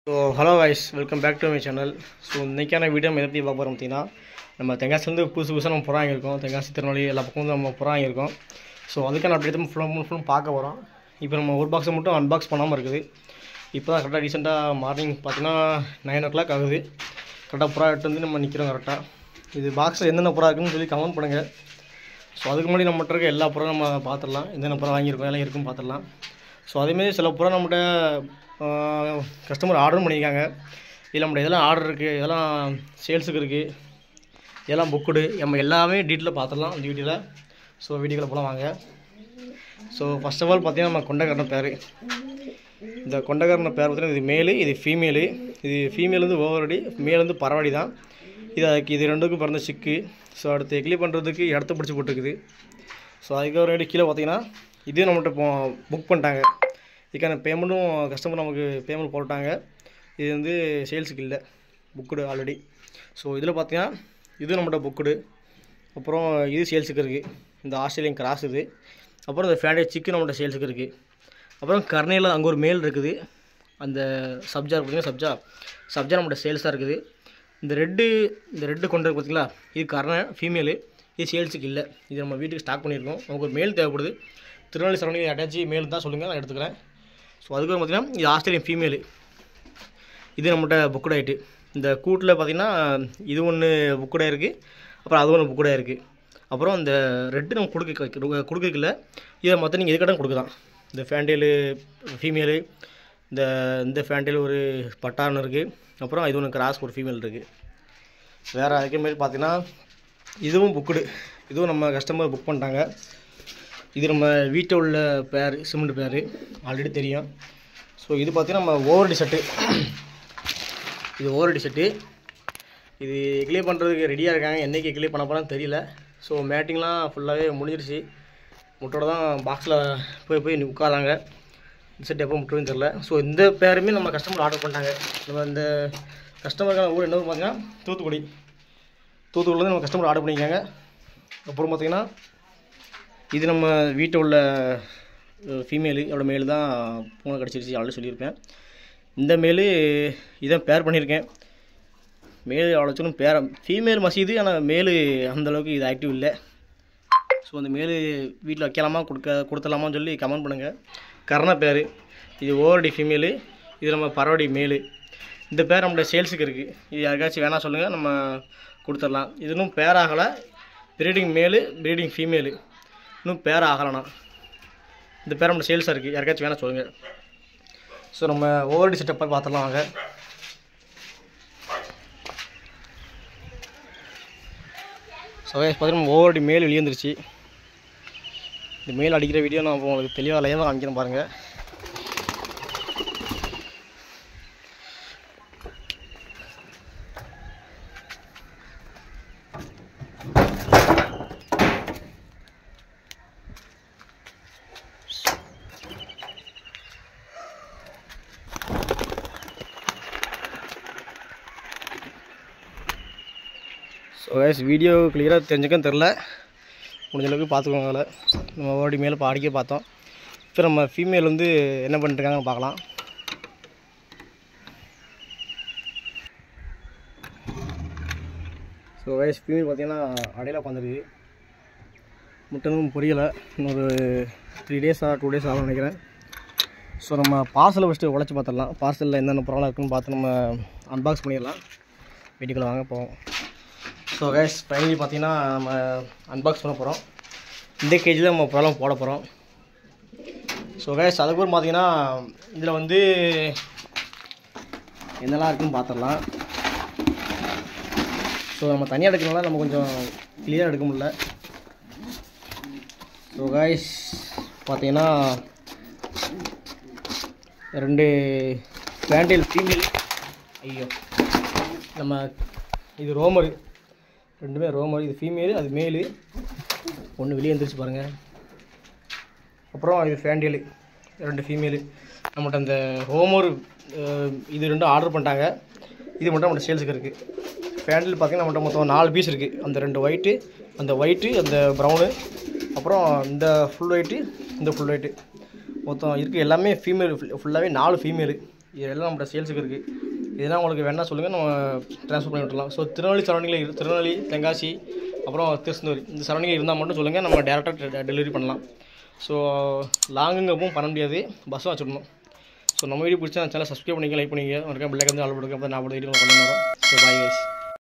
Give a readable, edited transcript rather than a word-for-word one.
So hello guys, welcome back to my channel. So இன்றைக்கான video நம்ம எப்படி பார்க்க போகிறோம் அப்படின்னா, நம்ம தெங்காசிலேருந்து புதுசாக நம்ம புறா வாங்கியிருக்கோம். தெங்காசி திருநெல்வேலி எல்லா பக்கம் வந்து நம்ம புறா வாங்கியிருக்கோம். ஸோ அதுக்கான அப்படி தான் ஃபுல்லும் பார்க்க போகிறோம். இப்போ நம்ம ஒரு பாக்ஸை மட்டும் அன்பாக்ஸ் பண்ணாமல் இருக்குது. இப்போ தான் கரெக்டாக ரீசெண்டாக மார்னிங் பார்த்தீங்கன்னா 9 o'clock ஆகுது. கரெக்டாக புறா எடுத்து வந்து நம்ம நிற்கிறோம். கரெக்டாக இது பாக்ஸில் என்னென்ன புறா இருக்குன்னு சொல்லி கமெண்ட் பண்ணுங்கள். ஸோ அதுக்கு முன்னாடி நம்மகிட்ட இருக்க எல்லா புறா நம்ம பார்த்துடலாம். என்னென்ன புறா வாங்கியிருக்கோம் எல்லாம் இருக்குன்னு பார்த்துடலாம். ஸோ அதேமாரி சில புறா நம்மகிட்ட கஸ்டமர் ஆர்டரும் பண்ணியிருக்காங்க. இதில் நம்மகிட்ட இதெல்லாம் ஆர்டர் இருக்குது, இதெல்லாம் சேல்ஸுக்கு இருக்குது, இதெல்லாம் புக்குடு, நம்ம எல்லாமே டீட்டெயிலாக பார்த்துடலாம் இந்த வீடியோவில். ஸோ வீடியோவில் போகலாம் வாங்க. ஸோ ஃபஸ்ட் ஆஃப் ஆல் பார்த்தீங்கன்னா நம்ம கொண்டக்காரன பேர். இந்த கொண்டக்காரன பேர் பார்த்தீங்கன்னா இது மேலு, இது ஃபீமேலு. இது ஃபீமேல் வந்து ஓவரடி, மேல் வந்து பரவாடி தான். இது ரெண்டுக்கும் பிறந்த சிக்கு. ஸோ அடுத்து எக்லி பண்ணுறதுக்கு இடத்த பிடிச்சி போட்டுருக்குது. ஸோ அதுக்கு ஒரு கீழே பார்த்தீங்கன்னா இது நம்மகிட்ட புக் பண்ணிட்டாங்க. இதுக்கான பேமெண்ட்டும் கஸ்டமர் நமக்கு பேமெண்ட் போட்டாங்க. இது வந்து சேல்ஸுக்கு இல்லை, புக்குடு ஆல்ரெடி. ஸோ இதில் பார்த்தீங்கன்னா இது நம்மகிட்ட புக்குடு. அப்புறம் இது சேல்ஸுக்கு இருக்குது, இந்த ஆஸ்திரேலியன் கிராஸ் இது. அப்புறம் இந்த ஃபேண்டே சிக்கு நம்மகிட்ட சேல்ஸுக்கு இருக்குது. அப்புறம் கர்னையில் அங்கே ஒரு மேல் இருக்குது. அந்த சப்ஜா பார்த்தீங்கன்னா சப்ஜா நம்மகிட்ட சேல்ஸாக இருக்குது. இந்த ரெட்டு கொண்டு பார்த்தீங்களா, இது கர்னை ஃபீமேலு. இது சேல்ஸுக்கு இல்லை, இது நம்ம வீட்டுக்கு ஸ்டாக் பண்ணியிருக்கோம். நமக்கு ஒரு மேல் தேவைப்படுது. திருநெல்வேலி சரௌண்டிங் அட்டாச்சி மேல் தான் சொல்லுங்கள், நான் எடுத்துக்கிறேன். ஸோ அதுக்கு பார்த்தீங்கன்னா இது ஆஸ்திரேலியன் ஃபீமேலு. இது நம்மகிட்ட புக்குடாக ஆகிட்டு. இந்த கூட்டில் பார்த்திங்கன்னா இது ஒன்று புக்குடாக இருக்குது, அப்புறம் அது ஒன்று புக்குடாக இருக்குது. அப்புறம் இந்த ரெட்டு நம்ம கொடுக்கல, இதை மொத்தம் நீங்கள் எதுக்கடன் கொடுக்கலாம். இந்த ஃபேண்டேலு ஃபீமேலு, இந்த ஃபேண்டேல் ஒரு பட்டான்னு இருக்குது. அப்புறம் இது ஒன்று கிராஸ் ஒரு ஃபீமேல் இருக்குது. வேறு அதுக்கேமாரி பார்த்தீங்கன்னா இதுவும் புக்குடு. இதுவும் நம்ம கஸ்டமர் புக் பண்ணிட்டாங்க. இது நம்ம வீட்டில் உள்ள பேர், சிமெண்ட் பேர் ஆல்ரெடி தெரியும். ஸோ இது பார்த்திங்கன்னா நம்ம ஓவர்டி செட்டு. இது ஓவர்டி செட்டு. இது எக்லே பண்ணுறதுக்கு ரெடியாக இருக்காங்க. என்றைக்கு எக்லே பண்ண போகிறான்னு தெரியல. ஸோ மேட்டிங்லாம் ஃபுல்லாகவே முடிஞ்சிருச்சு. முட்டோட தான் பாக்ஸில் போய் உட்காராங்க. இந்த செட் எப்போ முட்டுன்னு தெரில. ஸோ இந்த பேருமே நம்ம கஸ்டமர் ஆர்டர் பண்ணிட்டாங்க. நம்ம இந்த கஸ்டமருக்கான ஊர் என்ன பார்த்தீங்கன்னா தூத்துக்குடியில் நம்ம கஸ்டமர் ஆர்டர் பண்ணியிருக்காங்க. அப்புறம் பார்த்திங்கன்னா இது நம்ம வீட்டில் உள்ள ஃபீமேலு, அவரோட மேலு தான் பூனை கிடச்சிருச்சு ஆல்ரெடி சொல்லியிருப்பேன். இந்த மேலு இதான் பேர் பண்ணியிருக்கேன். மேலு அவ்வளோ சொன்னும் பேர் ஃபீமேல் மசிது, ஆனால் மேலு அந்தளவுக்கு இது ஆக்டிவ் இல்லை. ஸோ அந்த மேலு வீட்டில் வைக்கலாமா கொடுத்துடலாமான்னு சொல்லி கமெண்ட் பண்ணுங்கள். கர்ண பேர். இது ஓவர்டி ஃபீமேலு, இது நம்ம பரவடி மேலு. இந்த பேர் நம்மளோட சேல்ஸுக்கு இருக்குது. இது யாருக்காச்சும் வேணால் சொல்லுங்கள், நம்ம கொடுத்துடலாம். இது இன்னும் பேர் ஆகலை. ப்ரீடிங் மேலு, ப்ரீடிங் ஃபீமேலு, இன்னும் பேர் ஆகலைண்ணா. இந்த பேர் நம்ம சேல்ஸாக இருக்குது, யாருக்காச்சும் வேணால் சொல்லுங்கள். ஸோ நம்ம ஓவர்டி செட்டப்பை பார்த்துடலாம் வாங்க. ஸோ பார்த்தீங்கன்னா ஓவர்டி மேல் வெளியே வந்துருச்சு. இந்த மேல் அடிக்கிற வீடியோ நான் உங்களுக்கு தெளிவாக லைவாக காமிக்கிறேன் பாருங்கள். ஸோ கைஸ், வீடியோ கிளியராக தெரிஞ்சுக்கன்னு தெரில, முடிஞ்சளவுக்கு பார்த்துக்கோங்க. அதில் நம்ம ஓடி மேலே பாடிக்க பார்த்தோம். இப்போ நம்ம ஃபீமேல் வந்து என்ன பண்ணிட்டுருக்காங்கன்னு பார்க்கலாம். ஸோ கைஸ், ஃபீமேல் பார்த்திங்கன்னா அடையில் உட்காந்துருக்கு. முட்டனும் புரியலை. இன்னொரு 3 days 2 days ஆகும்னு நினைக்கிறேன். ஸோ நம்ம பார்சலை ஃபஸ்ட்டு உடச்சி பார்த்துடலாம். பார்சலில் என்னென்ன ப்ராப்ளம் இருக்குதுன்னு பார்த்து நம்ம அன்பாக்ஸ் பண்ணிடலாம். வீட்டுக்குள்ளே வாங்க போவோம். ஸோ கைஸ், ஃபைனலி பார்த்தீங்கன்னா நம்ம அன்பாக்ஸ் பண்ண போகிறோம். இந்த கேஜில் நம்ம ப்ராப்ளம் போட போகிறோம். ஸோ கைஸ், அதுக்கப்புறம் பார்த்தீங்கன்னா இதில் வந்து என்னெல்லாம் இருக்குதுன்னு பார்த்துடலாம். ஸோ நம்ம தனியாக எடுக்கிறனால நம்ம கொஞ்சம் கிளியராக எடுக்க முடியல. ஸோ கைஸ் பார்த்தீங்கன்னா 2 ஃபேண்டேல் ஃபீமேல். ஐயோ, நம்ம இது ரோமரு, ரெண்டுமே ரோமரு. இது ஃபீமேலு, அது மேலு. ஒன்று வெளியே வந்துருச்சு பாருங்கள். அப்புறம் இது ஃபேண்டேலு, 2 ஃபீமேலு. நம்மகிட்ட அந்த ரோமரு இது 2 ஆர்டர் பண்ணிட்டாங்க. இது மட்டும் நம்மகிட்ட சேல்ஸுக்கு இருக்குது. ஃபேண்டேல் பார்த்திங்கன்னா நம்மகிட்ட மொத்தம் 4 பீஸ் இருக்குது. அந்த 2 ஒயிட்டு, அந்த ப்ரௌனு, அப்புறம் இந்த ஃபுல் ஒயிட்டு, இந்த ஃபுல் ஒயிட்டு மொத்தம் இருக்குது. எல்லாமே ஃபீமேல், ஃபுல்லாகவே 4 ஃபீமேலு. இதெல்லாம் நம்மளோட சேல்ஸுக்கு இருக்குது. இதெல்லாம் உங்களுக்கு வேணால் சொல்லுங்கள், நம்ம ட்ரான்ஸ்ஃபர் பண்ணி விட்டுலாம். ஸோ திருநெல்வேலி சரௌண்டிங்கில் திருநெல்வேலி, தென்காசி, அப்புறம் திருச்செந்தூர் இந்த சரௌண்டிங்கில் இருந்தால் மட்டும் சொல்லுங்கள், நம்ம டேரெக்டாக டெலிவரி பண்ணலாம். ஸோ லாங்குங்கப்பவும் பண்ண முடியாது, பஸ்ஸும் வச்சுடணும். ஸோ நம்ம வீடியோ பிடிச்சா சேனல் சப்ஸ்கிரைப் பண்ணிங்க, லைக் பண்ணிங்க, மறக்காம பெல் ஐகான் ஆல் பண்ணுங்க. அப்போ நான் வீடியோ பண்ண வரோம். So bye guys.